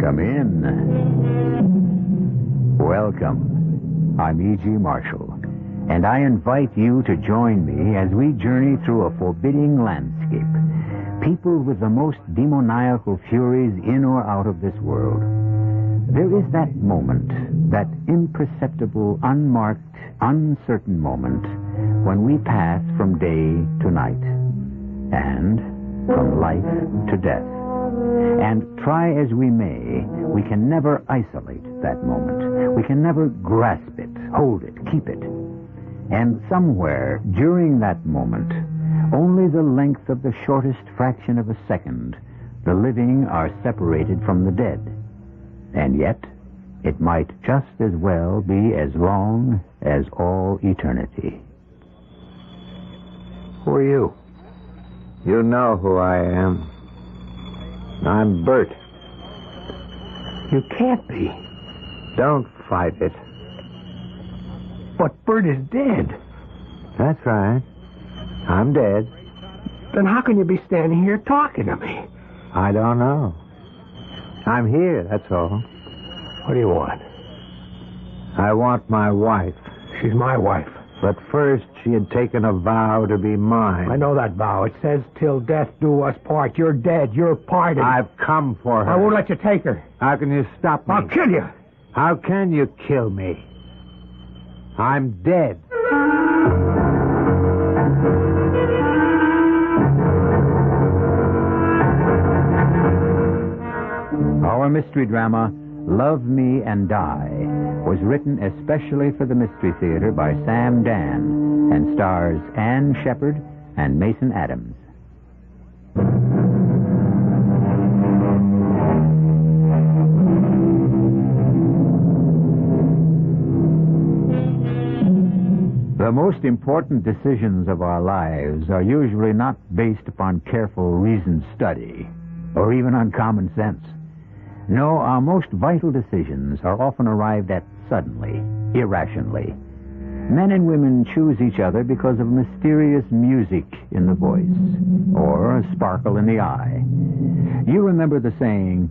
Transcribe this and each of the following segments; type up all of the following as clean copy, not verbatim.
Come in. Welcome. I'm E.G. Marshall, and I invite you to join me as we journey through a forbidding landscape, peopled with the most demoniacal furies in or out of this world. There is that moment, that imperceptible, unmarked, uncertain moment, when we pass from day to night, and from life to death. And try as we may, we can never isolate that moment. We can never grasp it, hold it, keep it. And somewhere during that moment, only the length of the shortest fraction of a second, the living are separated from the dead. And yet, it might just as well be as long as all eternity. Who are you? You know who I am. I'm Bert. You can't be. Don't fight it. But Bert is dead. That's right. I'm dead. Then how can you be standing here talking to me? I don't know. I'm here, that's all. What do you want? I want my wife. She's my wife. But first, she had taken a vow to be mine. I know that vow. It says, till death do us part. You're dead. You're parted. I've come for her. I won't let you take her. How can you stop me? I'll kill you. How can you kill me? I'm dead. Our mystery drama, Love Me and Die, was written especially for the Mystery Theater by Sam Dan and stars Ann Shepard and Mason Adams. The most important decisions of our lives are usually not based upon careful reasoned study or even on common sense. No, our most vital decisions are often arrived at suddenly, irrationally. Men and women choose each other because of mysterious music in the voice or a sparkle in the eye. You remember the saying,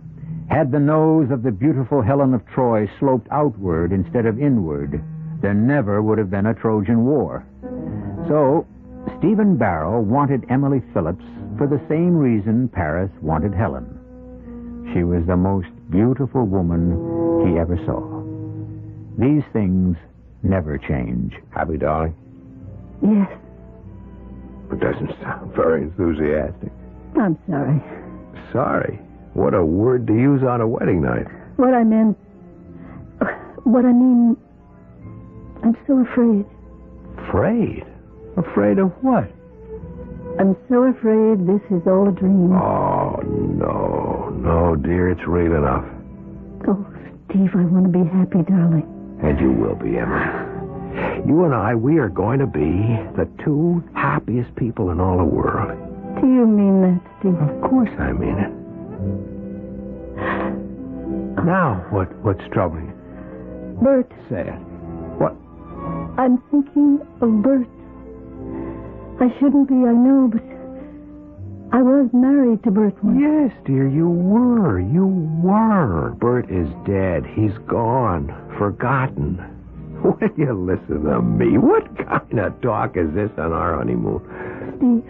had the nose of the beautiful Helen of Troy sloped outward instead of inward, there never would have been a Trojan War. So, Stephen Barrow wanted Emily Phillips for the same reason Paris wanted Helen. She was the most beautiful woman he ever saw. These things never change. Happy, darling? Yes. It doesn't sound very enthusiastic. I'm sorry. Sorry? What a word to use on a wedding night. What I mean, I'm so afraid. Afraid? Afraid of what? I'm so afraid this is all a dream. Oh, no. No, dear, it's real enough. Oh, Steve, I want to be happy, darling. And you will be, Emily. You and I, we are going to be the two happiest people in all the world. Do you mean that, Steve? Of course I mean it. Now, what's troubling you? Bert. Say it. What? I'm thinking of Bert. I shouldn't be, I know, but I was married to Bert once. Yes, dear, you were. You were. Bert is dead. He's gone. Forgotten. Will you listen to me? What kind of talk is this on our honeymoon? Steve,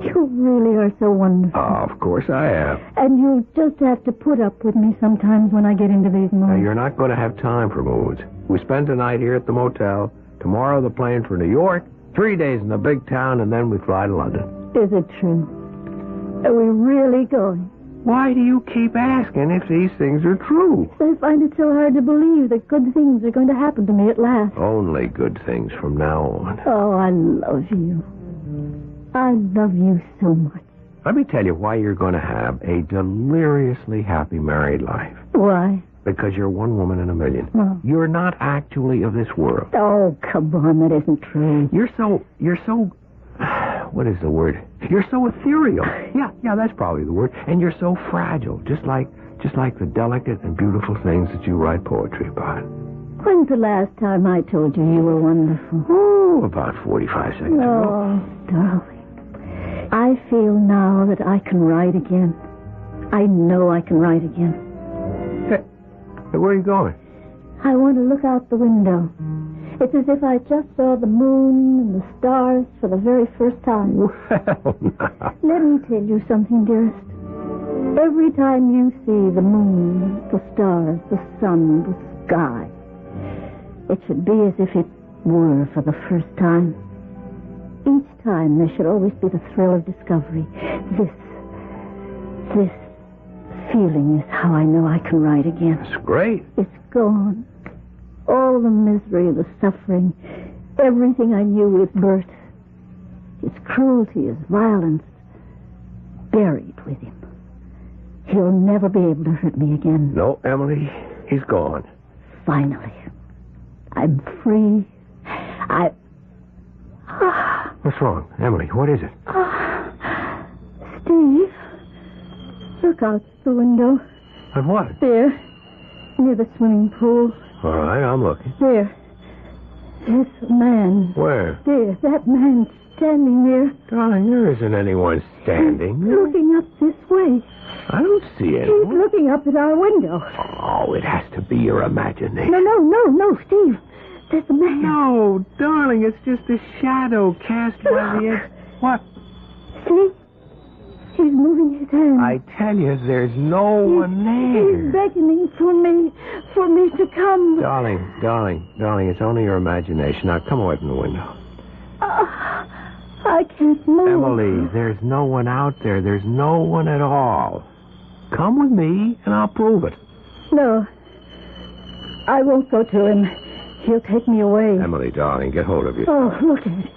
you really are so wonderful. Oh, of course I am. And you'll just have to put up with me sometimes when I get into these moods. Now, you're not going to have time for moods. We spend the night here at the motel. Tomorrow the plane for New York. 3 days in the big town, and then we fly to London. Is it true? Are we really going? Why do you keep asking if these things are true? I find it so hard to believe that good things are going to happen to me at last. Only good things from now on. Oh, I love you. I love you so much. Let me tell you why you're going to have a deliriously happy married life. Why? Because you're one woman in a million. Oh. You're not actually of this world. Oh, come on, that isn't true. You're so, what is the word? You're so ethereal. Yeah, that's probably the word. And you're so fragile, just like the delicate and beautiful things that you write poetry about. When's the last time I told you were wonderful? Oh, about 45 seconds ago. Oh, darling. I feel now that I can write again. I know I can write again. Hey, where are you going? I want to look out the window. It's as if I just saw the moon and the stars for the very first time. Well, now. Let me tell you something, dearest. Every time you see the moon, the stars, the sun, the sky, it should be as if it were for the first time. Each time there should always be the thrill of discovery. This feeling is how I know I can write again. That's great. It's gone. All the misery, the suffering, everything I knew with Bert. His cruelty, his violence, buried with him. He'll never be able to hurt me again. No, Emily, he's gone. Finally. I'm free. What's wrong? Emily, what is it? Steve, look out the window. At what? There, near the swimming pool. All right, I'm looking. There's a man. Where? There, that man standing there. Darling, there isn't anyone standing. He's looking up this way. I don't see He's anyone. looking up at our window. Oh, it has to be your imagination. No, Steve. There's a man. No, darling, it's just a shadow cast by the edge. What? See? He's moving his hand. I tell you, there's no one there. He's beckoning for me to come. Darling, it's only your imagination. Now, come away from the window. I can't move. Emily, there's no one out there. There's no one at all. Come with me, and I'll prove it. No. I won't go to him. He'll take me away. Emily, darling, get hold of yourself. Oh, look at it.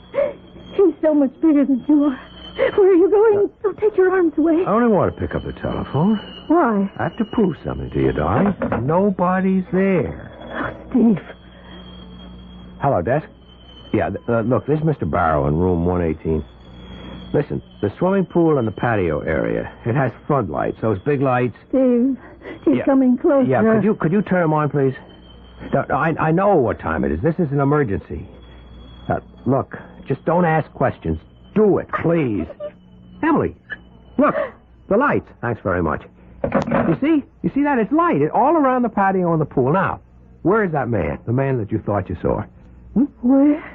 He's so much bigger than you are. Where are you going? Don't take your arms away. I only want to pick up the telephone. Why? I have to prove something to you, darling. Nobody's there. Oh, Steve. Hello, desk. Yeah, look, this is Mr. Barrow in room 118. Listen, the swimming pool and the patio area, it has front lights, those big lights. Steve, he's coming closer. Yeah, could you turn them on, please? No, I know what time it is. This is an emergency. Look, just don't ask questions. Do it, please. Emily, look, the lights. Thanks very much. You see that? It's light all around the patio and the pool. Now, where is that man? The man that you thought you saw? Where?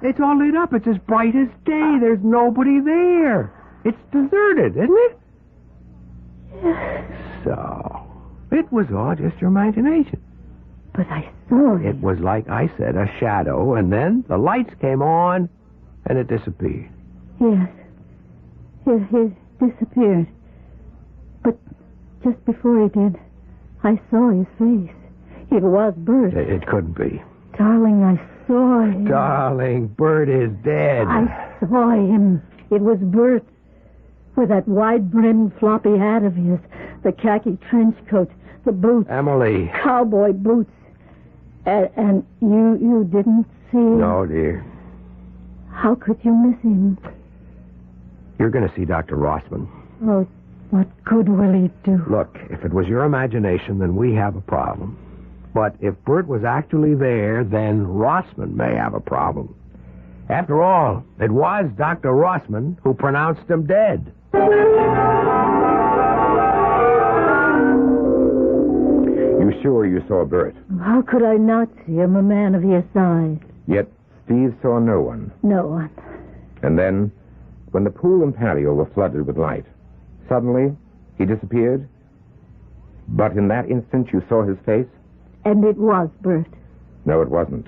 It's all lit up. It's as bright as day. There's nobody there. It's deserted, isn't it? So, it was all just your imagination. But I saw him. It was like I said, a shadow, and then the lights came on, and it disappeared. Yes. He disappeared. But just before he did, I saw his face. It was Bert. It couldn't be. Darling, I saw him. Darling, Bert is dead. I saw him. It was Bert. With that wide-brimmed floppy hat of his, the khaki trench coat, the boots. Emily. Cowboy boots. And you didn't see him? No, dear. How could you miss him? You're going to see Dr. Rossman. Oh, what good will he do? Look, if it was your imagination, then we have a problem. But if Bert was actually there, then Rossman may have a problem. After all, it was Dr. Rossman who pronounced him dead. You sure you saw Bert? How could I not see him, a man of his size? Yet Steve saw no one. No one. And then, when the pool and patio were flooded with light, suddenly he disappeared? But in that instant you saw his face? And it was Bert. No, it wasn't.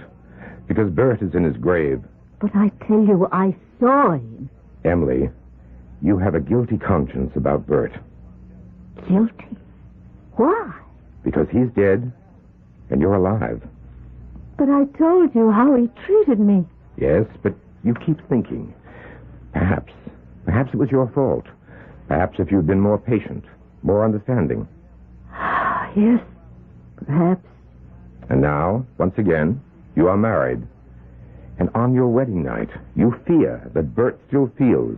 Because Bert is in his grave. But I tell you, I saw him. Emily, you have a guilty conscience about Bert. Guilty? Why? Because he's dead, and you're alive. But I told you how he treated me. Yes, but you keep thinking. Perhaps it was your fault. Perhaps if you'd been more patient, more understanding. Yes, perhaps. And now, once again, you are married. And on your wedding night, you fear that Bert still feels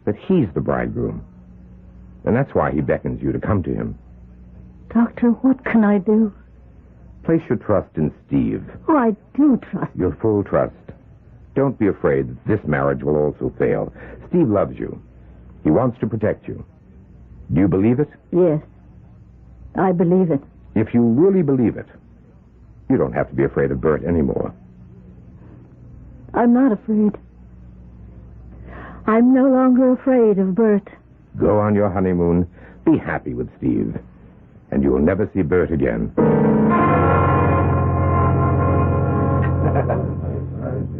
that he's the bridegroom. And that's why he beckons you to come to him. Doctor, what can I do? Place your trust in Steve. Oh, I do trust. Your full trust. Don't be afraid that this marriage will also fail. Steve loves you. He wants to protect you. Do you believe it? Yes, I believe it. If you really believe it, you don't have to be afraid of Bert anymore. I'm not afraid. I'm no longer afraid of Bert. Go on your honeymoon. Be happy with Steve. And you will never see Bert again.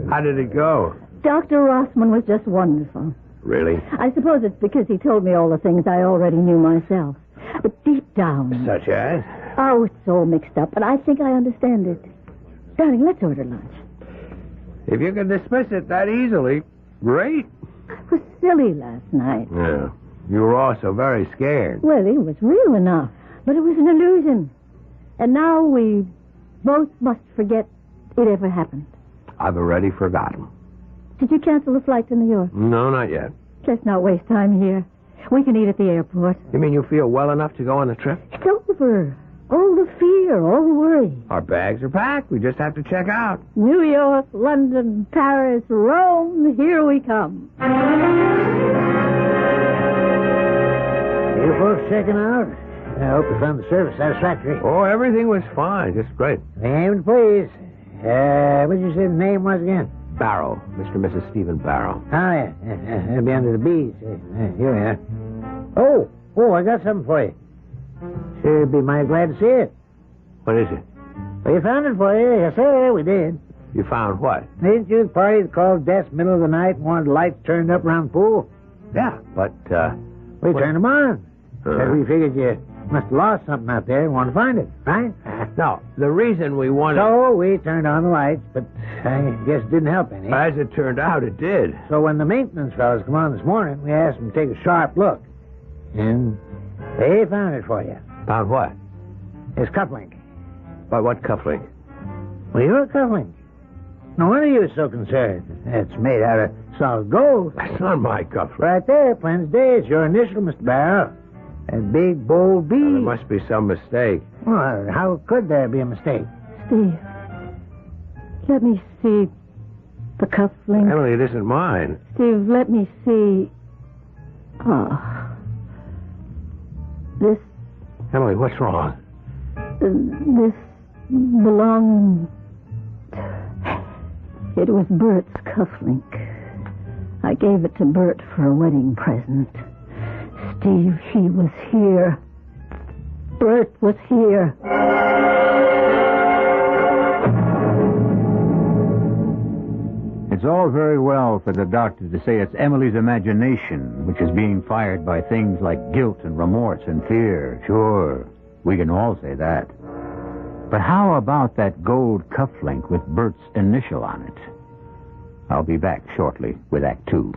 How did it go? Dr. Rossman was just wonderful. Really? I suppose it's because he told me all the things I already knew myself. But deep down... Such as? Oh, it's all mixed up, but I think I understand it. Darling, let's order lunch. If you can dismiss it that easily, great. I was silly last night. Yeah. You were also very scared. Well, it was real enough, but it was an illusion. And now we both must forget it ever happened. I've already forgotten. Did you cancel the flight to New York? No, not yet. Let's not waste time here. We can eat at the airport. You mean you feel well enough to go on the trip? It's over. All the fear, all the worry. Our bags are packed. We just have to check out. New York, London, Paris, Rome, here we come. You folks checking out? I hope you found the service satisfactory. Oh, everything was fine. Just great. Name, please. What did you say the name was again? Barrow. Mr. and Mrs. Stephen Barrow. Oh, yeah. It'll be under the B's. Here we are. Oh, I got something for you. Sure, be mighty glad to see it. What is it? We found it for you. Yes, sir, we did. You found what? Didn't you the party that called death middle of the night and wanted lights turned up around the pool? Yeah, but, We turned them on. Uh-huh. Said we figured you must have lost something out there and wanted to find it, right? No, the reason we wanted... So we turned on the lights, but I guess it didn't help any. As it turned out, it did. So when the maintenance fellas come on this morning, we asked them to take a sharp look. And they found it for you. Found what? It's cufflink. By what cufflink? Well, your cufflink. No wonder you were so concerned. It's made out of solid gold. That's not my cufflink. Right there, plain as day. It's your initial, Mr. Barrow. And big, bold B. Well, there must be some mistake. Well, how could there be a mistake? Steve, let me see the cufflink. Emily, it isn't mine. Steve, let me see... This Emily, what's wrong? This belonged... It was Bert's cufflink. I gave it to Bert for a wedding present. Steve, he was here. Bert was here. It's all very well for the doctor to say it's Emily's imagination, which is being fired by things like guilt and remorse and fear. Sure, we can all say that. But how about that gold cufflink with Bert's initial on it? I'll be back shortly with Act 2.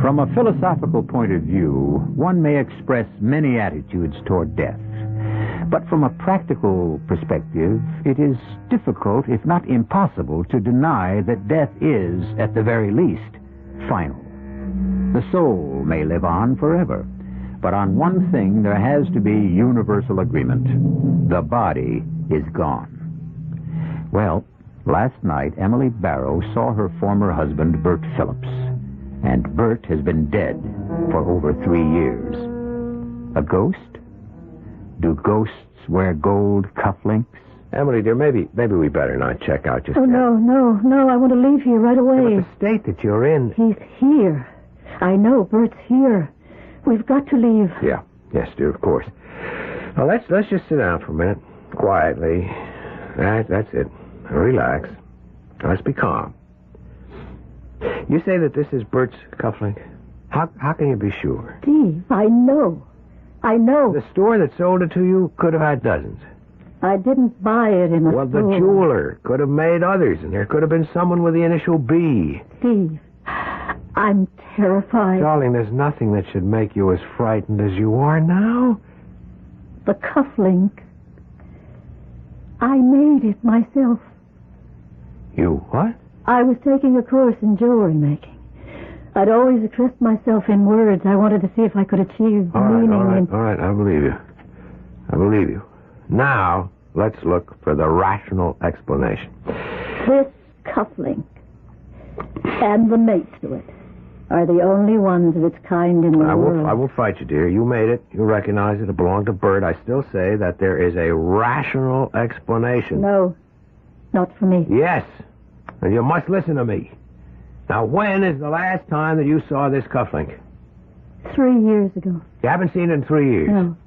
From a philosophical point of view, one may express many attitudes toward death. But from a practical perspective, it is difficult, if not impossible, to deny that death is, at the very least, final. The soul may live on forever, but on one thing there has to be universal agreement. The body is gone. Well, last night, Emily Barrow saw her former husband, Bert Phillips. And Bert has been dead for over 3 years. A ghost? Do ghosts wear gold cufflinks? Emily, dear, maybe we better not check out just Oh, yet. no, I want to leave here right away. But the state that you're in... He's here. I know, Bert's here. We've got to leave. Yeah, yes, dear, of course. Now, let's just sit down for a minute, quietly. That's it. Relax. Now, let's be calm. You say that this is Bert's cufflink? How can you be sure? Steve, I know. The store that sold it to you could have had dozens. I didn't buy it in a Well, the store. jeweler could have made others, and there could have been someone with the initial B. Steve, I'm terrified. Darling, there's nothing that should make you as frightened as you are now. The cufflink. I made it myself. You what? I was taking a course in jewelry making. I'd always expressed myself in words. I wanted to see if I could achieve meaning. All right, I believe you. Now, let's look for the rational explanation. This cufflink and the mates to it are the only ones of its kind in the world. I will fight you, dear. You made it. You recognize it. It belonged to Bert. I still say that there is a rational explanation. No, not for me. Yes, and you must listen to me. Now, when is the last time that you saw this cufflink? 3 years ago. You haven't seen it in 3 years? No.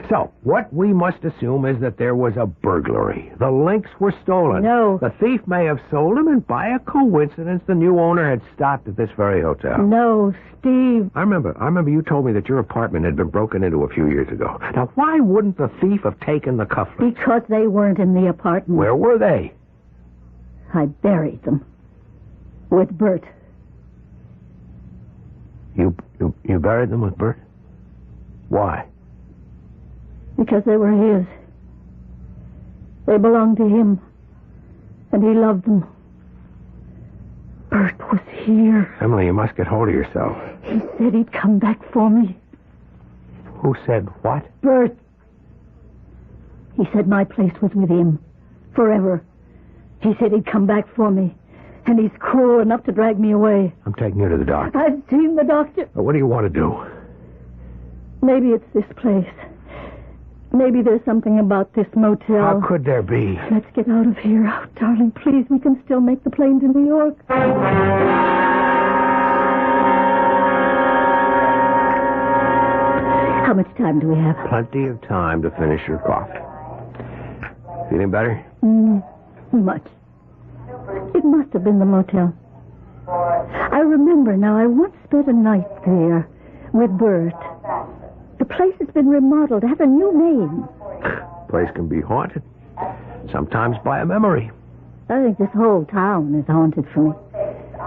So, what we must assume is that there was a burglary. The links were stolen. No. The thief may have sold them, and by a coincidence, the new owner had stopped at this very hotel. No, Steve. I remember you told me that your apartment had been broken into a few years ago. Now, why wouldn't the thief have taken the cufflinks? Because they weren't in the apartment. Where were they? I buried them. With Bert. You buried them with Bert? Why? Because they were his. They belonged to him. And he loved them. Bert was here. Emily, you must get hold of yourself. He said he'd come back for me. Who said what? Bert. He said my place was with him. Forever. He said he'd come back for me. And he's cruel enough to drag me away. I'm taking you to the doctor. I've seen the doctor. What do you want to do? Maybe it's this place. Maybe there's something about this motel. How could there be? Let's get out of here. Oh, darling, please, we can still make the plane to New York. How much time do we have? Plenty of time to finish your coffee. Feeling better? Much. It must have been the motel. I remember now, I once spent a night there with Bert. The place has been remodeled, has a new name. Place can be haunted. Sometimes by a memory. I think this whole town is haunted for me.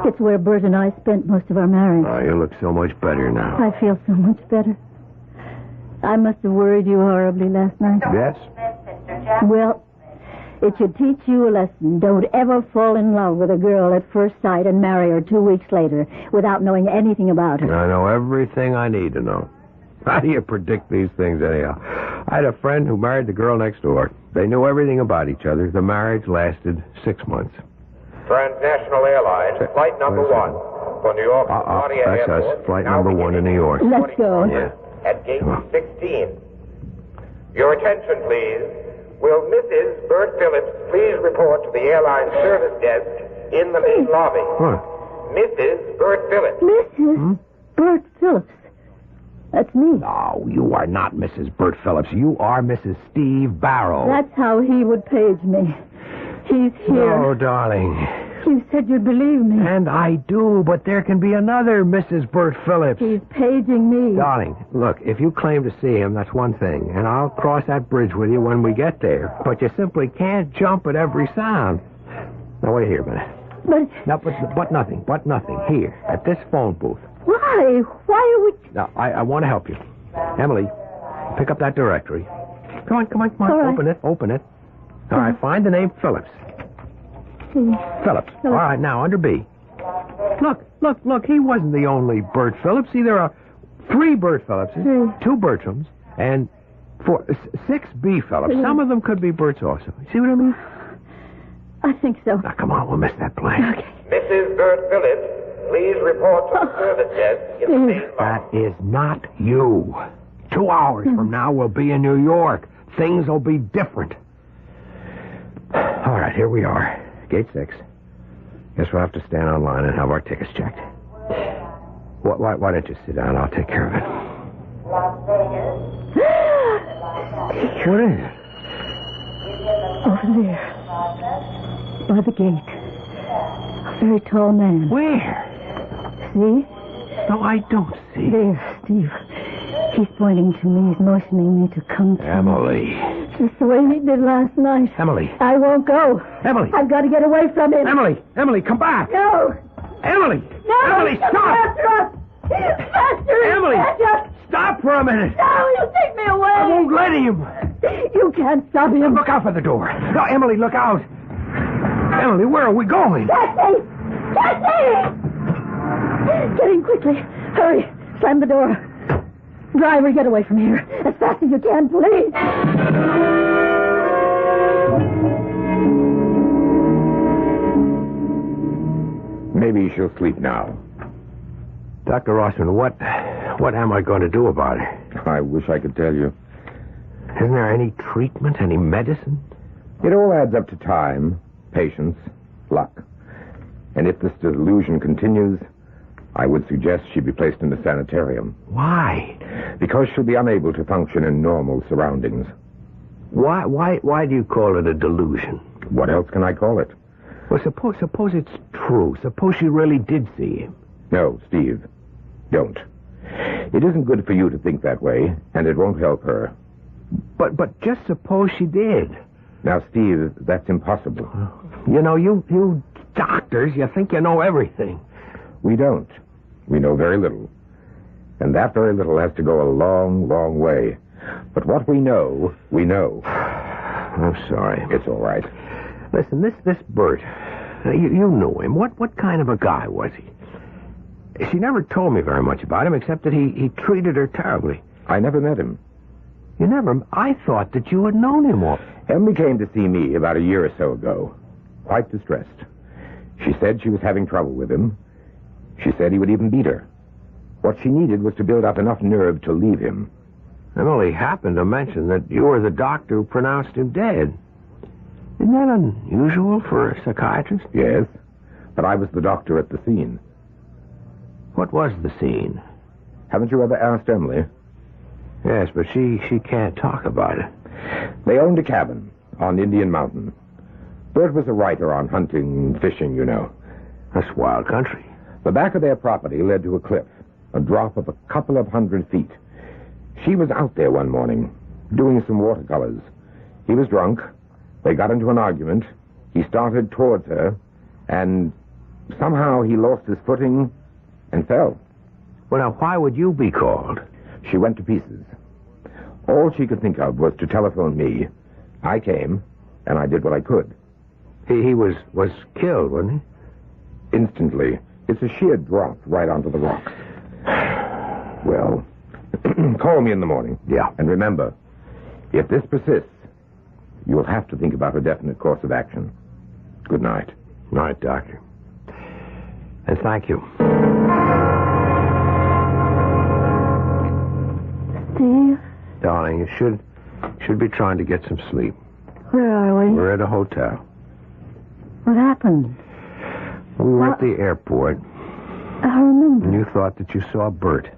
It's where Bert and I spent most of our marriage. Oh, you look so much better now. I feel so much better. I must have worried you horribly last night. Yes? Well, it should teach you a lesson. Don't ever fall in love with a girl at first sight and marry her 2 weeks later without knowing anything about her. I know everything I need to know. How do you predict these things anyhow? I had a friend who married the girl next door. They knew everything about each other. The marriage lasted 6 months. Transnational Airlines, flight number 1 for New York LaGuardia That's Airport. us. Flight number 1 to New York. Let's go. Yeah. At gate 16. Your attention, please. Will Mrs. Bert Phillips please report to the airline service desk in the main lobby? What? Mrs. Bert Phillips. Mrs. Bert Phillips. That's me. No, you are not Mrs. Bert Phillips. You are Mrs. Steve Barrow. That's how he would page me. He's here. No, darling. You said you'd believe me. And I do, but there can be another Mrs. Bert Phillips. He's paging me. Darling, look, if you claim to see him, that's one thing, and I'll cross that bridge with you when we get there. But you simply can't jump at every sound. Now, wait here a minute. But No, but nothing. Here, at this phone booth. why? Why are we... Now, I want to help you. Emily, pick up that directory. Come on. All right. Open it. All right, find the name Phillips. Phillips. All right, now, under B. Look, he wasn't the only Bert Phillips. See, there are 3 Bert Phillipses, 2 Bertrams, and 6 B Phillips. Some of them could be Berts also. See what I mean? I think so. Now, come on, we'll miss that plane. Okay. Mrs. Bert Phillips, please report to the service desk in the main lobby. That is not you. 2 hours from now, we'll be in New York. Things will be different. All right, here we are. Gate 6. Guess we'll have to stand online and have our tickets checked. Why don't you sit down? I'll take care of it. What is it? Over there. By the gate. A very tall man. Where? See? No, I don't see. There, Steve. He's pointing to me. He's motioning me to come to Emily. him. Just the way he did last night. Emily. I won't go. Emily. I've got to get away from him. Emily, come back. No. Emily. No. Emily, He's stop. after us. He's after us. Emily. After us. Stop for a minute. No, he'll take me away. I won't let him. You can't stop him. Look out for the door. No, Emily, look out. Emily, where are we going? Taxi! Taxi! Get in quickly. Hurry. Slam the door. Driver, get away from here. As fast as you can, please. she'll sleep now. Dr. Rossman, what am I going to do about it? I wish I could tell you. Isn't there any treatment, any medicine? It all adds up to time, patience, luck. And if this delusion continues, I would suggest she be placed in a sanitarium. Why? Because she'll be unable to function in normal surroundings. Why do you call it a delusion? What else can I call it? Well, suppose it's true. Suppose she really did see him. No, Steve, don't. It isn't good for you to think that way, and it won't help her. But just suppose she did. Now, Steve, that's impossible. You know, you doctors, you think you know everything. We don't. We know very little. And that very little has to go a long, long way. But what we know, we know. I'm sorry. It's all right. Listen, this Bert, you knew him. What kind of a guy was he? She never told me very much about him, except that he treated her terribly. I never met him. You never? I thought that you had known him all. Emily came to see me about a year or so ago, quite distressed. She said she was having trouble with him. She said he would even beat her. What she needed was to build up enough nerve to leave him. Emily happened to mention that you were the doctor who pronounced him dead. Isn't that unusual for a psychiatrist? Yes, but I was the doctor at the scene. What was the scene? Haven't you ever asked Emily? Yes, but she can't talk about it. They owned a cabin on Indian Mountain. Bert was a writer on hunting and fishing, you know. That's wild country. The back of their property led to a cliff, a drop of a couple of 100 feet. She was out there one morning, doing some watercolors. He was drunk. They got into an argument. He started towards her, and somehow he lost his footing and fell. Well, now, why would you be called? She went to pieces. All she could think of was to telephone me. I came, and I did what I could. He was killed, wasn't he? Instantly. It's a sheer drop right onto the rocks. Well, call me in the morning. Yeah. And remember, if this persists, you will have to think about a definite course of action. Good night. Night, Doctor. And thank you. Steve? Darling, you should be trying to get some sleep. Where are we? We're at a hotel. What happened? We were at the airport, I remember. and you thought that you saw Bert.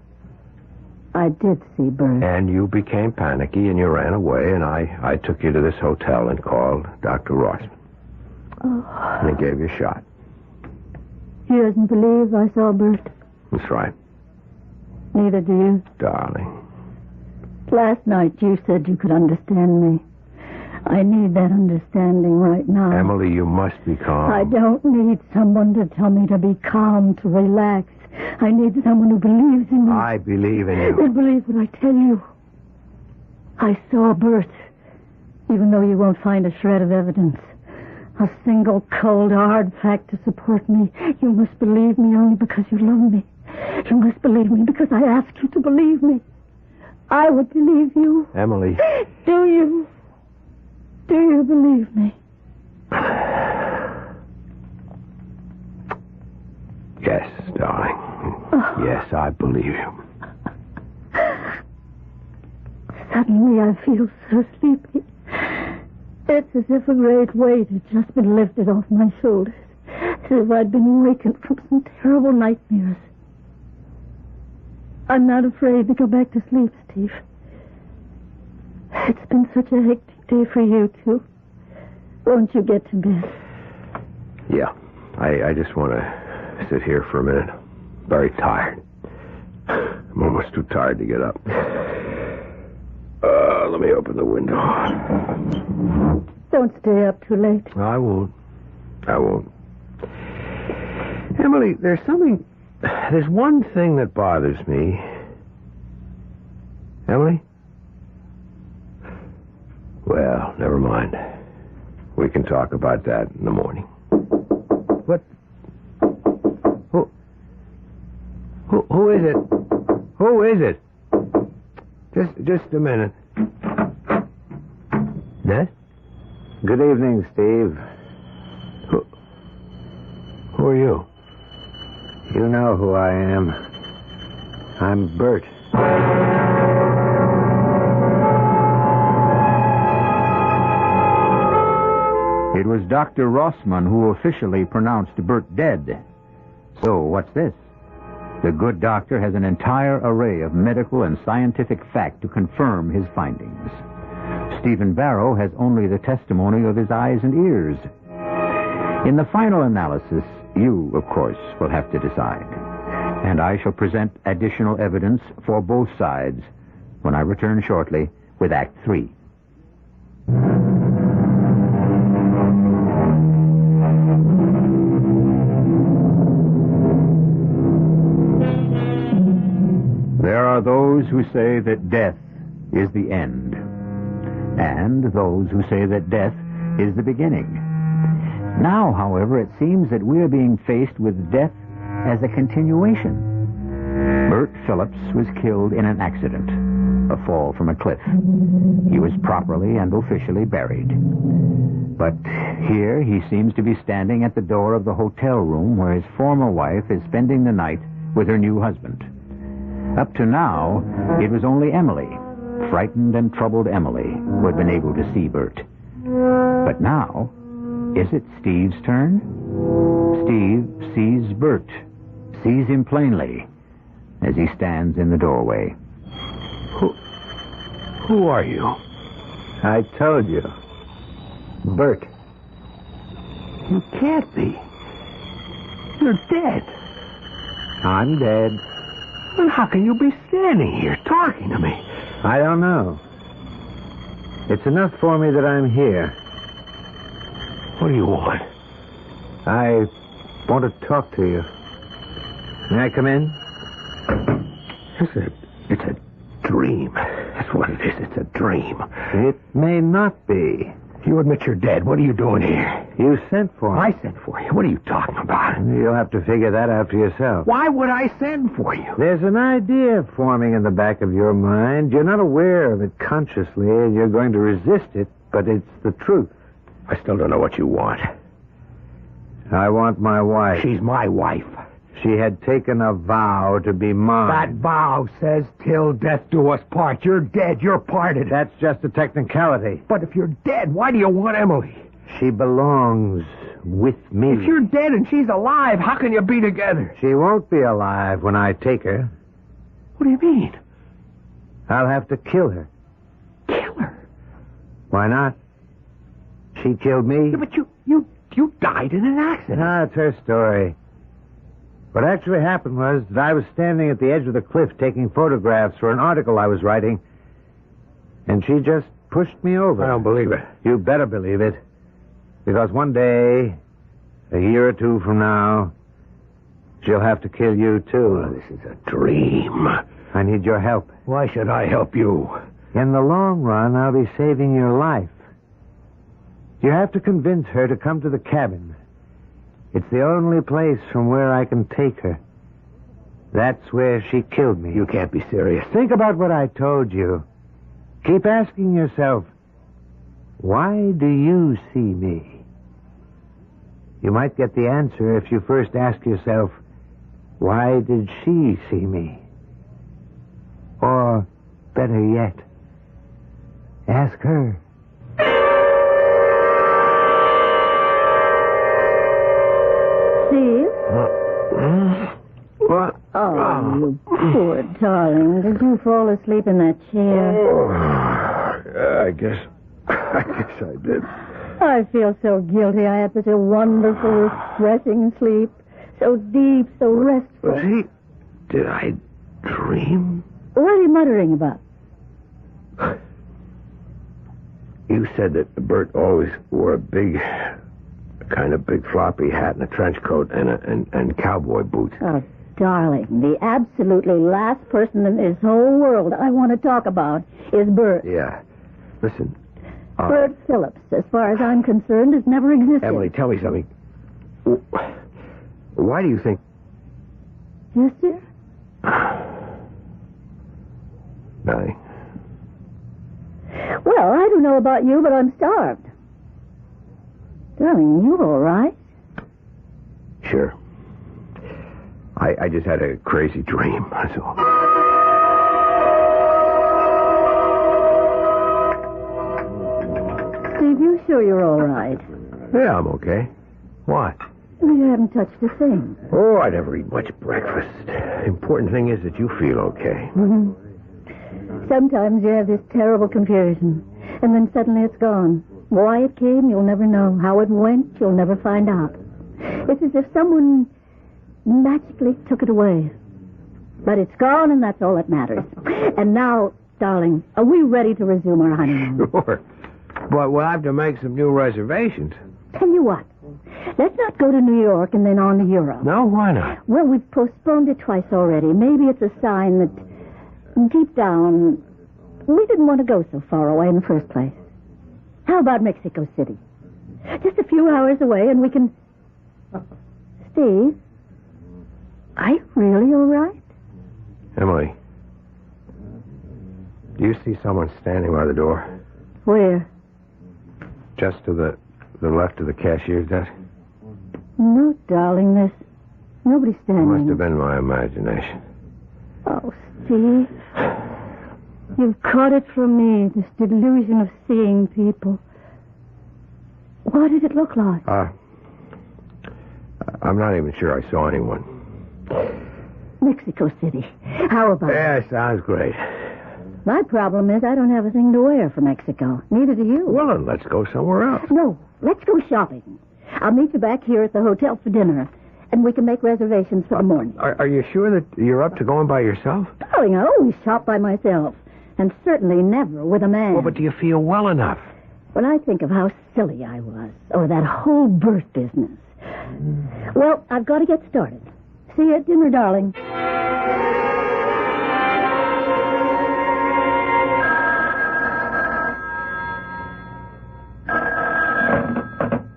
I did see Bert. And you became panicky, and you ran away, and I took you to this hotel and called Dr. Rossman. Oh. And he gave you a shot. He doesn't believe I saw Bert. That's right. Neither do you. Darling. Last night you said you could understand me. I need that understanding right now. Emily, you must be calm. I don't need someone to tell me to be calm, to relax. I need someone who believes in me. I believe in Who you. believes what I tell you. I saw Bert, even though you won't find a shred of evidence. A single cold, hard fact to support me. You must believe me only because you love me. You must believe me because I asked you to believe me. I would believe you. Emily. Do you? Do you believe me? Yes, darling. Yes, I believe you. Suddenly I feel so sleepy. It's as if a great weight had just been lifted off my shoulders. As if I'd been awakened from some terrible nightmares. I'm not afraid to go back to sleep, Steve. It's been such a hectic day for you, too. Won't you get to bed? Yeah. I just want to sit here for a minute. Very tired. I'm almost too tired to get up. Let me open the window. Don't stay up too late. I won't. Emily, there's one thing that bothers me. Emily? Well, never mind. We can talk about that in the morning. What? Who is it? Who is it? Just a minute. Ned? Good evening, Steve. Who are you? You know who I am. I'm Bert. It was Dr. Rossman who officially pronounced Bert dead. So, what's this? The good doctor has an entire array of medical and scientific fact to confirm his findings. Stephen Barrow has only the testimony of his eyes and ears. In the final analysis, you, of course, will have to decide. And I shall present additional evidence for both sides when I return shortly with Act 3. There are those who say that death is the end, and those who say that death is the beginning. Now, however, it seems that we are being faced with death as a continuation. Bert Phillips was killed in an accident, a fall from a cliff. He was properly and officially buried. But here he seems to be standing at the door of the hotel room where his former wife is spending the night with her new husband. Up to now, it was only Emily, frightened and troubled Emily, who had been able to see Bert. But now, is it Steve's turn? Steve sees Bert, sees him plainly, as he stands in the doorway. Who are you? I told you. Bert. You can't be. You're dead. I'm dead. Then how can you be standing here talking to me? I don't know. It's enough for me that I'm here. What do you want? I want to talk to you. May I come in? It's a dream. That's what it is. It's a dream. It may not be. You admit you're dead. What are you doing here? You sent for me. I sent for you? What are you talking about? You'll have to figure that out for yourself. Why would I send for you? There's an idea forming in the back of your mind. You're not aware of it consciously, and you're going to resist it, but it's the truth. I still don't know what you want. I want my wife. She's my wife. She had taken a vow to be mine. That vow says, till death do us part. You're dead. You're parted. That's just a technicality. But if you're dead, why do you want Emily? She belongs with me. If you're dead and she's alive, how can you be together? She won't be alive when I take her. What do you mean? I'll have to kill her. Kill her? Why not? She killed me. Yeah, but you died in an accident. That's her story. What actually happened was that I was standing at the edge of the cliff taking photographs for an article I was writing, and she just pushed me over. I don't believe it. You better believe it. Because one day, a year or two from now, she'll have to kill you, too. Oh, this is a dream. I need your help. Why should I help you? In the long run, I'll be saving your life. You have to convince her to come to the cabin. It's the only place from where I can take her. That's where she killed me. You can't be serious. Think about what I told you. Keep asking yourself, why do you see me? You might get the answer if you first ask yourself, why did she see me? Or, better yet, ask her. Steve? What? Oh, you poor darling. Did you fall asleep in that chair? I guess I did. I feel so guilty. I had such a wonderful, refreshing sleep. So deep, so restful. Did I dream? What are you muttering about? You said that Bert always wore a big floppy hat and a trench coat and cowboy boots. Oh, darling, the absolutely last person in this whole world I want to talk about is Bert. Yeah. Listen. Bert Phillips, as far as I'm concerned, has never existed. Emily, tell me something. Why do you think... Yes, dear? Nothing. Well, I don't know about you, but I'm starved. Darling, you all right? Sure. I just had a crazy dream, that's all. Steve, you sure you're all right? Yeah, I'm okay. What? Well, you haven't touched a thing. Oh, I never eat much breakfast. The important thing is that you feel okay. Mm-hmm. Sometimes you have this terrible confusion, and then suddenly it's gone. Why it came, you'll never know. How it went, you'll never find out. It's as if someone magically took it away. But it's gone, and that's all that matters. And now, darling, are we ready to resume our honeymoon? Sure. But we'll have to make some new reservations. Tell you what, let's not go to New York and then on to Europe. No, why not? Well, we've postponed it twice already. Maybe it's a sign that deep down we didn't want to go so far away in the first place. How about Mexico City? Just a few hours away and we can... Steve, are you really all right? Emily, do you see someone standing by the door? Where? Just to the left of the cashier's desk? No, darling, there's nobody standing. Must have been my imagination. Oh, Steve. You've caught it from me, this delusion of seeing people. What did it look like? I'm not even sure I saw anyone. Mexico City. How about it? Yeah, sounds great. My problem is I don't have a thing to wear for Mexico. Neither do you. Well, then let's go somewhere else. No, let's go shopping. I'll meet you back here at the hotel for dinner, and we can make reservations for the morning. Are you sure that you're up to going by yourself? Darling, I always shop by myself, and certainly never with a man. Well, but do you feel well enough? When I think of how silly I was, or that whole Bert business. Well, I've got to get started. See you at dinner, darling.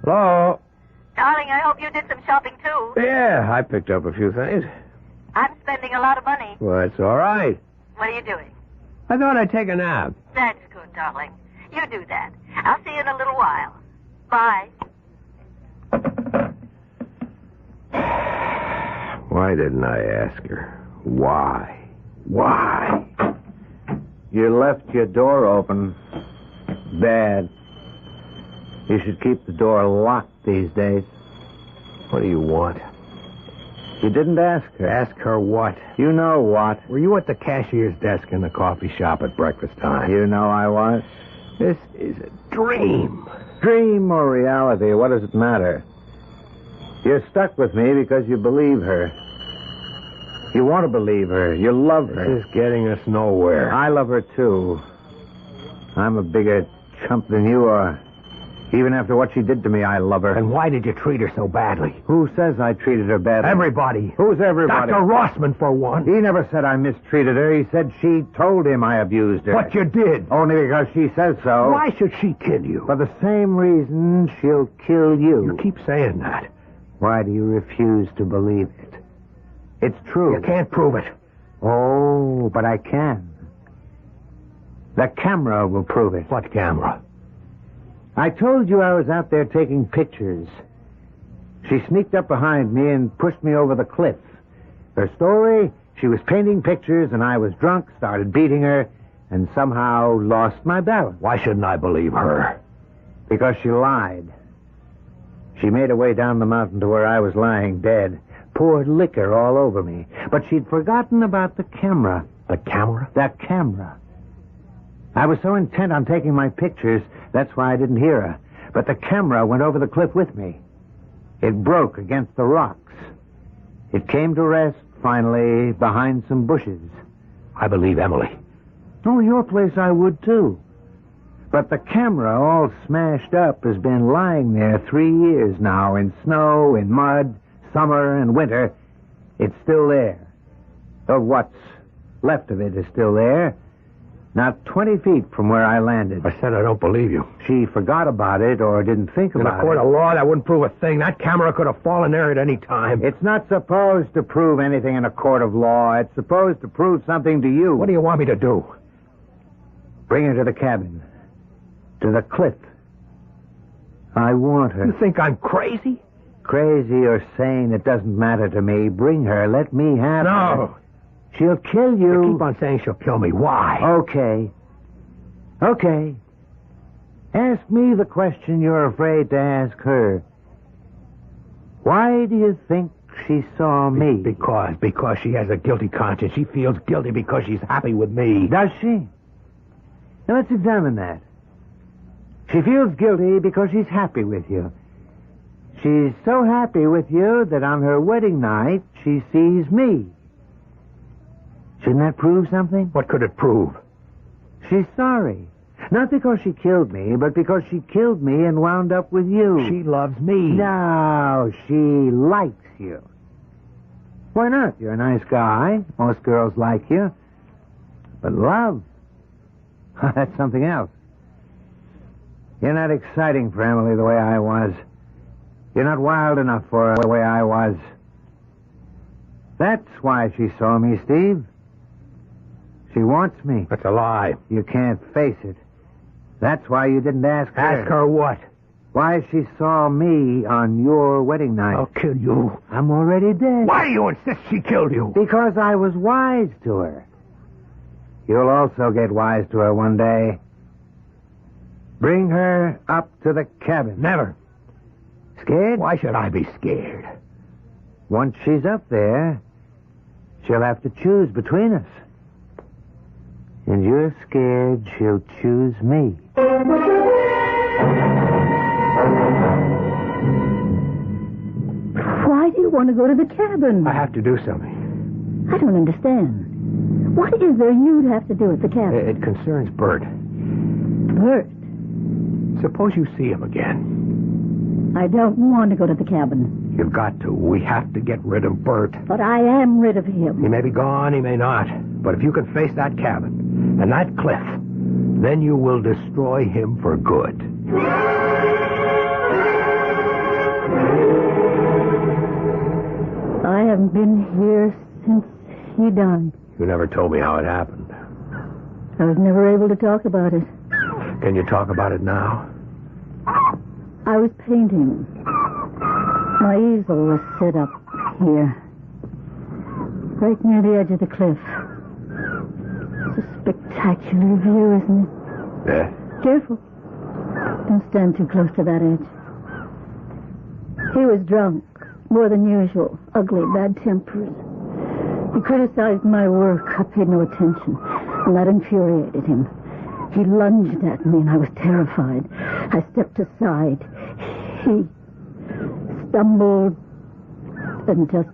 Hello? Darling, I hope you did some shopping, too. Yeah, I picked up a few things. I'm spending a lot of money. Well, that's all right. What are you doing? I thought I'd take a nap. That's good, darling. You do that. I'll see you in a little while. Bye. Why didn't I ask her? Why? Why? You left your door open. Bad. You should keep the door locked these days. What do you want? You didn't ask her. Ask her what? You know what. Were you at the cashier's desk in the coffee shop at breakfast time? You know I was. This is a dream. Dream or reality, what does it matter? You're stuck with me because you believe her. You want to believe her. You love her. This is getting us nowhere. I love her, too. I'm a bigger chump than you are. Even after what she did to me, I love her. And why did you treat her so badly? Who says I treated her badly? Everybody. Who's everybody? Dr. Rossman, for one. He never said I mistreated her. He said she told him I abused her. But you did. Only because she says so. Why should she kill you? For the same reason she'll kill you. You keep saying that. Why do you refuse to believe it? It's true. You can't prove it. Oh, but I can. The camera will prove it. What camera? I told you I was out there taking pictures. She sneaked up behind me and pushed me over the cliff. Her story, she was painting pictures and I was drunk, started beating her, and somehow lost my balance. Why shouldn't I believe her? Because she lied. She made her way down the mountain to where I was lying dead, poured liquor all over me. But she'd forgotten about the camera. The camera? That camera. I was so intent on taking my pictures, that's why I didn't hear her. But the camera went over the cliff with me. It broke against the rocks. It came to rest, finally, behind some bushes. I believe Emily. Oh, your place I would, too. But the camera, all smashed up, has been lying there 3 years now, in snow, in mud, summer and winter. It's still there. Or what's left of it is still there. Not 20 feet from where I landed. I said I don't believe you. She forgot about it or didn't think about it. In a court of law, that wouldn't prove a thing. That camera could have fallen there at any time. It's not supposed to prove anything in a court of law. It's supposed to prove something to you. What do you want me to do? Bring her to the cabin. To the cliff. I want her. You think I'm crazy? crazy or sane, it doesn't matter to me. Bring her. Let me have her. No. She'll kill you. You keep on saying she'll kill me. Why? Okay. Ask me the question you're afraid to ask her. Why do you think she saw me? Because she has a guilty conscience. She feels guilty because she's happy with me. Does she? Now let's examine that. She feels guilty because she's happy with you. She's so happy with you that on her wedding night she sees me. Shouldn't that prove something? What could it prove? She's sorry. Not because she killed me, but because she killed me and wound up with you. She loves me. No, she likes you. Why not? You're a nice guy. Most girls like you. But love, that's something else. You're not exciting for Emily the way I was. You're not wild enough for her the way I was. That's why she saw me, Steve. She wants me. That's a lie. You can't face it. That's why you didn't ask her. Ask her what? Why she saw me on your wedding night. I'll kill you. I'm already dead. Why do you insist she killed you? Because I was wise to her. You'll also get wise to her one day. Bring her up to the cabin. Never. Scared? Why should I be scared? Once she's up there, she'll have to choose between us. And you're scared she'll choose me. Why do you want to go to the cabin? I have to do something. I don't understand. What is there you'd have to do at the cabin? It concerns Bert. Bert? Suppose you see him again. I don't want to go to the cabin. You've got to. We have to get rid of Bert. But I am rid of him. He may be gone, he may not. But if you can face that cabin and that cliff, then you will destroy him for good. I haven't been here since he died. You never told me how it happened. I was never able to talk about it. Can you talk about it now? I was painting. My easel was set up here, right near the edge of the cliff. It's a spectacular view, isn't it? Yeah. Careful. Don't stand too close to that edge. He was drunk, more than usual, ugly, bad-tempered. He criticized my work. I paid no attention, and that infuriated him. He lunged at me, and I was terrified. I stepped aside. He stumbled and just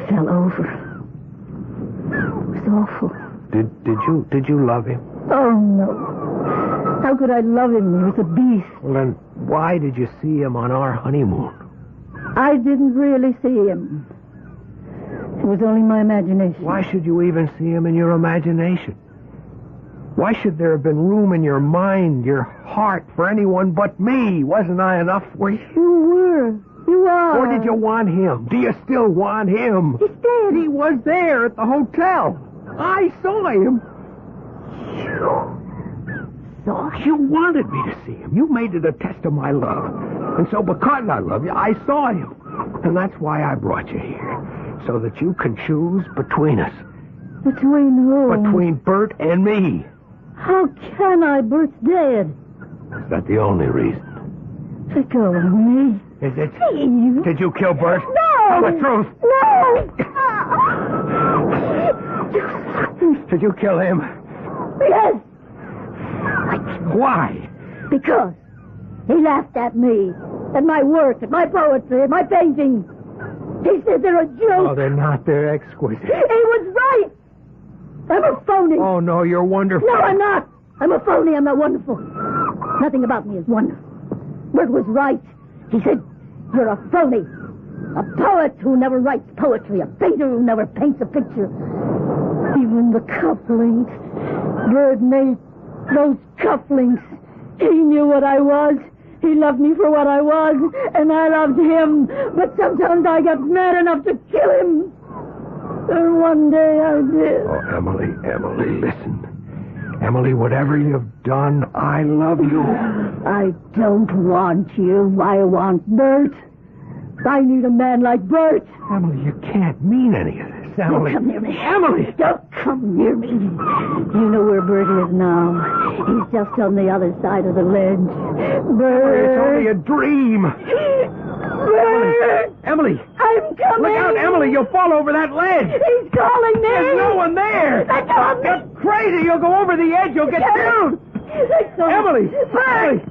fell over. It was awful. Did you love him? Oh, no. How could I love him? He was a beast. Well, then why did you see him on our honeymoon? I didn't really see him. It was only my imagination. Why should you even see him in your imagination? Why should there have been room in your mind, your heart, for anyone but me? Wasn't I enough for you? You were. You are. Or did you want him? Do you still want him? He's dead. He was there at the hotel. I saw him. You wanted me to see him. You made it a test of my love. And so because I love you, I saw him. And that's why I brought you here. So that you can choose between us. Between who? Between Bert and me. How can I? Bert's dead. Is that the only reason? Let go of me. Is it? Steve. Did you kill Bert? No! Tell the truth. No! Did you kill him? Yes. Why? Because he laughed at me, at my work, at my poetry, at my painting. He said they're a joke. Oh, they're not. They're exquisite. He was right. I'm a phony. Oh, no, you're wonderful. No, I'm not. I'm a phony. I'm not wonderful. Nothing about me is wonderful. Bert was right. He said, you're a phony. A poet who never writes poetry. A painter who never paints a picture. Even the cufflinks. Bert made those cufflinks. He knew what I was. He loved me for what I was, and I loved him. But sometimes I got mad enough to kill him. And one day I did. Oh, Emily, listen. Emily, whatever you've done, I love you. I don't want you. I want Bert. I need a man like Bert. Emily, you can't mean any of this. Emily. Don't come near me. Emily! Don't come near me. You know where Bert is now. He's just on the other side of the ledge. Bert! It's only a dream. Bert! Emily! I'm coming! Look out, Emily! You'll fall over that ledge! He's calling me! There's no one there! Let go of me! You're crazy! You'll go over the edge! You'll get killed! Let go. Emily! Bert! Emily!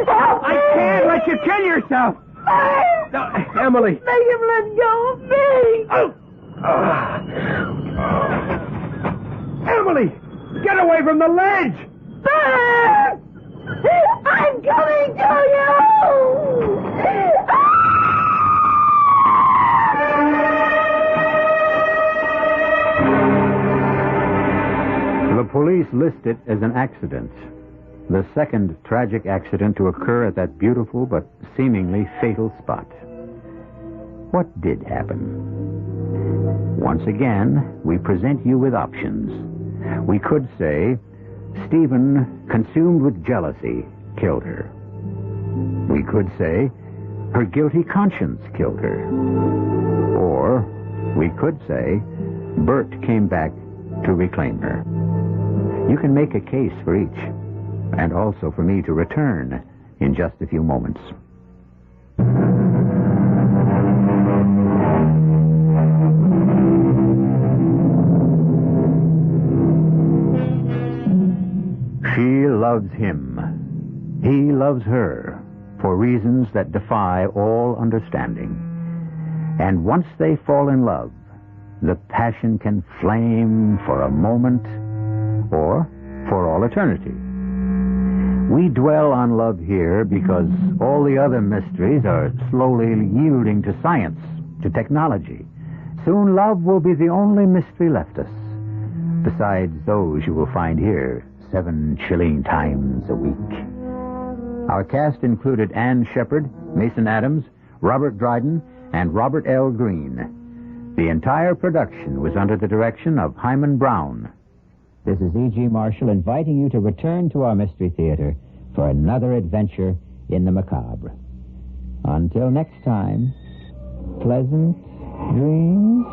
Help me! I can't let you kill yourself! Bert! No, Emily! Make him let go of me! Oh. Emily! Get away from the ledge! Bert! I'm coming to you! The police list it as an accident. The second tragic accident to occur at that beautiful but seemingly fatal spot. What did happen? Once again, we present you with options. We could say, Stephen, consumed with jealousy, killed her. We could say, her guilty conscience killed her. Or we could say, Bert came back to reclaim her. You can make a case for each, and also for me to return in just a few moments. She loves him. He loves her for reasons that defy all understanding. And once they fall in love, the passion can flame for a moment or for all eternity. We dwell on love here because all the other mysteries are slowly yielding to science, to technology. Soon love will be the only mystery left us, besides those you will find here 7 chilling times a week. Our cast included Ann Shepard, Mason Adams, Robert Dryden, and Robert L. Green. The entire production was under the direction of Himan Brown. This is E.G. Marshall inviting you to return to our Mystery Theater for another adventure in the macabre. Until next time, pleasant dreams.